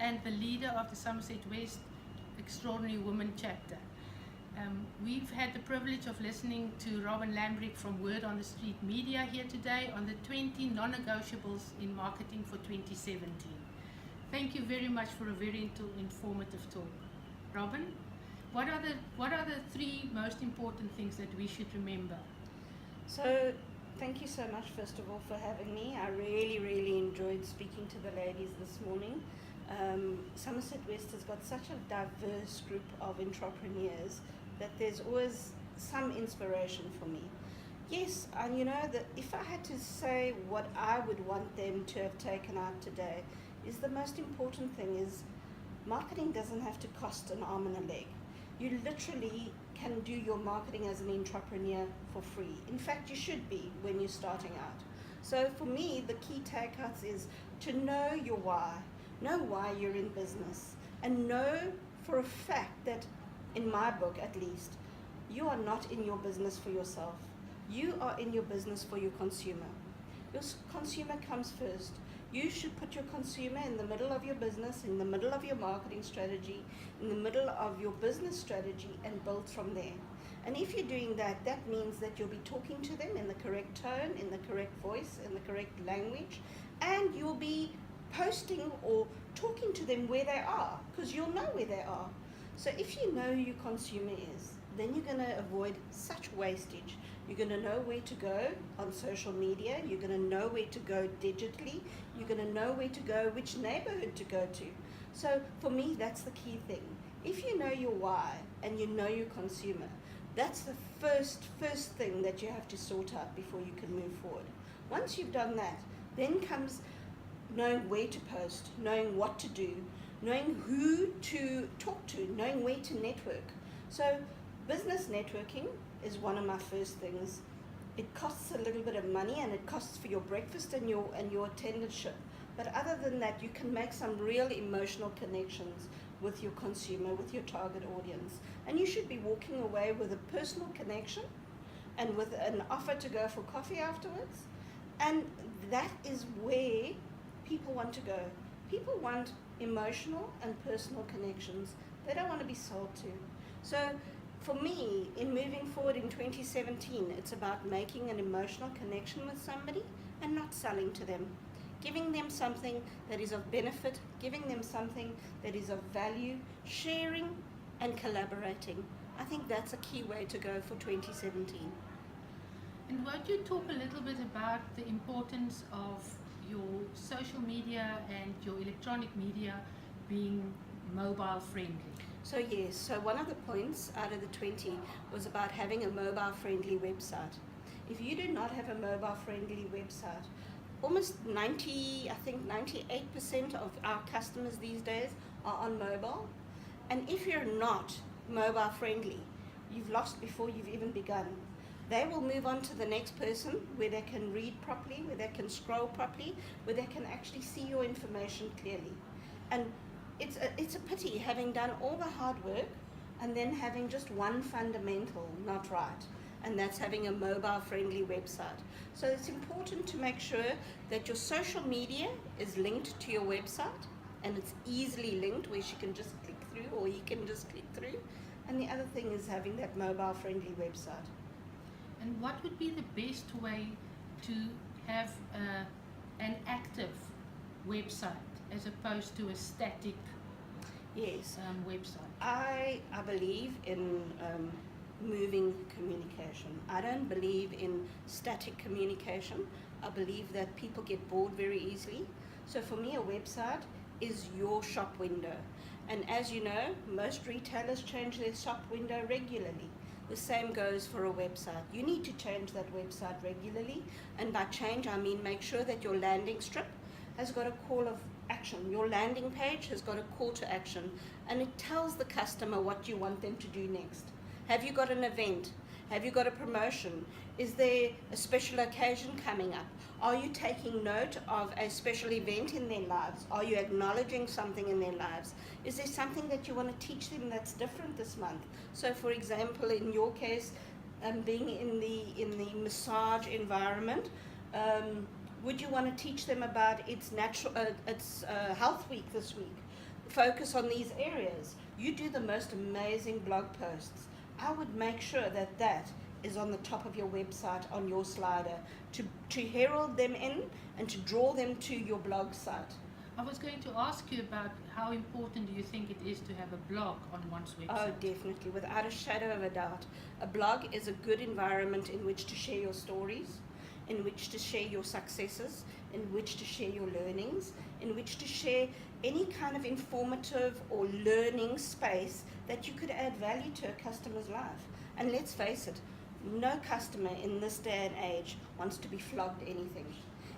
and the leader of the Somerset West Extraordinary Women chapter. We've had the privilege of listening to Robyn Lambrick from Word on the Street Media here today on the 20 non-negotiables in marketing for 2017. Thank you very much for a very informative talk. Robyn, what are the three most important things that we should remember? So, thank you so much, first of all, for having me. I really enjoyed speaking to the ladies this morning. Somerset West has got such a diverse group of entrepreneurs that there's always some inspiration for me. Yes, and you know that if I had to say what I would want them to have taken out today, is the most important thing is marketing doesn't have to cost an arm and a leg. You literally can do your marketing as an entrepreneur for free. In fact, you should be when you're starting out. So for me, the key takeouts is to know your why, know why you're in business, and know for a fact that, in my book at least, you are not in your business for yourself. You are in your business for your consumer. Your consumer comes first. You should put your consumer in the middle of your business, in the middle of your marketing strategy, in the middle of your business strategy, and build from there. And if you're doing that, that means that you'll be talking to them in the correct tone, in the correct voice, in the correct language, and you'll be posting or talking to them where they are, because you'll know where they are. So if you know who your consumer is, then you're going to avoid such wastage. You're going to know where to go on social media. You're going to know where to go digitally. You're going to know where to go, which neighborhood to go to. So for me, that's the key thing. If you know your why and you know your consumer, that's the first thing that you have to sort out before you can move forward. Once you've done that, then comes knowing where to post, knowing what to do, knowing who to talk to, knowing where to network. So business networking is one of my first things. It costs a little bit of money, and it costs for your breakfast and your attendantship. But other than that, you can make some real emotional connections with your consumer, with your target audience. And you should be walking away with a personal connection and with an offer to go for coffee afterwards. And that is where people want to go. People want emotional and personal connections. They don't want to be sold to. So for me, in moving forward in 2017, it's about making an emotional connection with somebody and not selling to them. Giving them something that is of benefit, giving them something that is of value, sharing and collaborating. I think that's a key way to go for 2017. And won't you talk a little bit about the importance of your social media and your electronic media being mobile friendly? So yes, so one of the points out of the 20 was about having a mobile friendly website. If you do not have a mobile friendly website, almost 98% of our customers these days are on mobile. And if you're not mobile friendly, you've lost before you've even begun. They will move on to the next person where they can read properly, where they can scroll properly, where they can actually see your information clearly. And it's a pity having done all the hard work and then having just one fundamental not right, and that's having a mobile friendly website. So it's important to make sure that your social media is linked to your website, and it's easily linked where she can just click through, or you can just click through. And the other thing is having that mobile friendly website. And what would be the best way to have an active website as opposed to a static website? I believe in moving communication. I don't believe in static communication. I believe that people get bored very easily. So for me, a website is your shop window. And as you know, most retailers change their shop window regularly. The same goes for a website. You need to change that website regularly. And by change, I mean make sure that your landing strip has got a call of action. Your landing page has got a call to action, and it tells the customer what you want them to do next. Have you got an event? Have you got a promotion? Is there a special occasion coming up? Are you taking note of a special event in their lives? Are you acknowledging something in their lives? Is there something that you want to teach them that's different this month? So for example, in your case, being in the massage environment, would you want to teach them about its health week this week? focus on these areas. You do the most amazing blog posts. I would make sure that that is on the top of your website, on your slider, to herald them in and to draw them to your blog site. I was going to ask you about how important do you think it is to have a blog on one's website? Oh, definitely, without a shadow of a doubt. A blog is a good environment in which to share your stories, in which to share your successes, in which to share your learnings, in which to share any kind of informative or learning space that you could add value to a customer's life. And let's face it, no customer in this day and age wants to be flogged anything.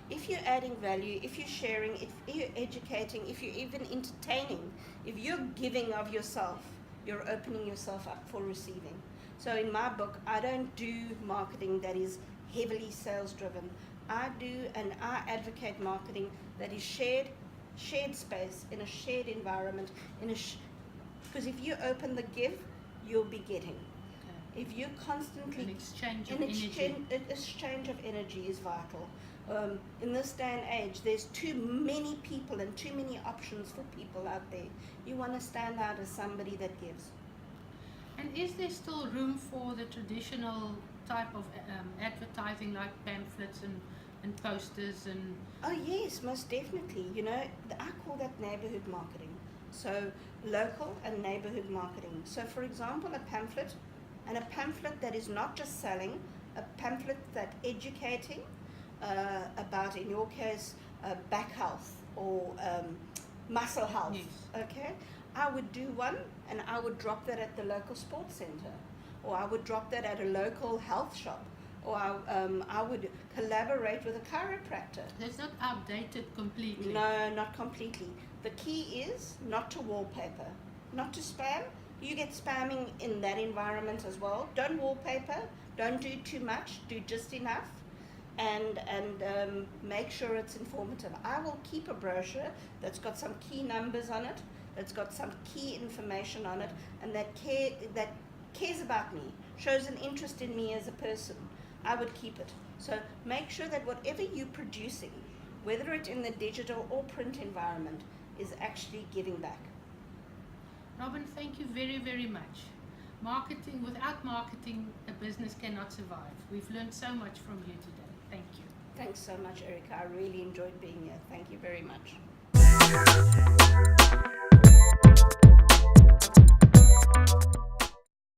If you're adding value, if you're sharing, if you're educating, if you're even entertaining, if you're giving of yourself, you're opening yourself up for receiving. So in my book, I don't do marketing that is heavily sales driven. I advocate marketing that is shared space, in a shared environment, because if you open the give, you'll be getting. Okay. If you constantly An exchange of energy. Exchange of energy is vital. In this day and age, there's too many people and too many options for people out there. You want to stand out as somebody that gives. And is there still room for the traditional type of advertising, like pamphlets and posters and... Oh yes, most definitely. You know, I call that neighborhood marketing. So local and neighborhood marketing. So for example, a pamphlet that is not just selling, a pamphlet that educating about, in your case, back health or muscle health. Yes. Okay, I would do one, and I would drop that at the local sports center, or I would drop that at a local health shop, or I would collaborate with a chiropractor. It's not outdated completely. No, not completely. The key is not to wallpaper, not to spam. You get spamming in that environment as well. Don't wallpaper, don't do too much, do just enough, and make sure it's informative. I will keep a brochure that's got some key numbers on it, that's got some key information on it, and that cares about me, shows an interest in me as a person. I would keep it. So make sure that whatever you're producing, whether it's in the digital or print environment, is actually giving back. Robyn, thank you very, very much. Marketing, without marketing, a business cannot survive. We've learned so much from you today. Thank you. Thanks so much, Erika. I really enjoyed being here. Thank you very much.